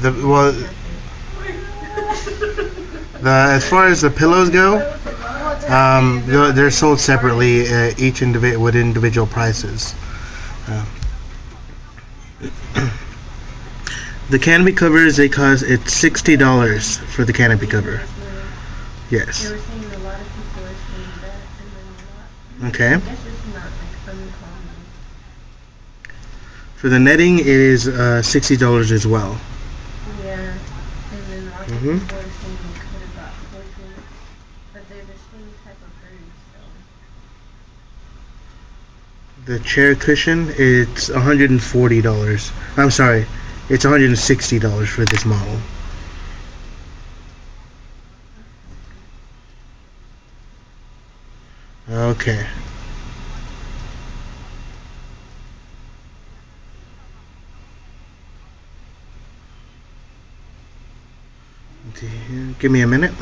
Well, as far as the pillows go, they're sold separately, each with individual prices. Uh, the canopy covers, it's $60 for the canopy cover. Yes. Okay. For the netting, it is $60 as well. Mm-hmm. The chair cushion, it's $140. I'm sorry, it's $160 for this model. Okay. Give me a minute.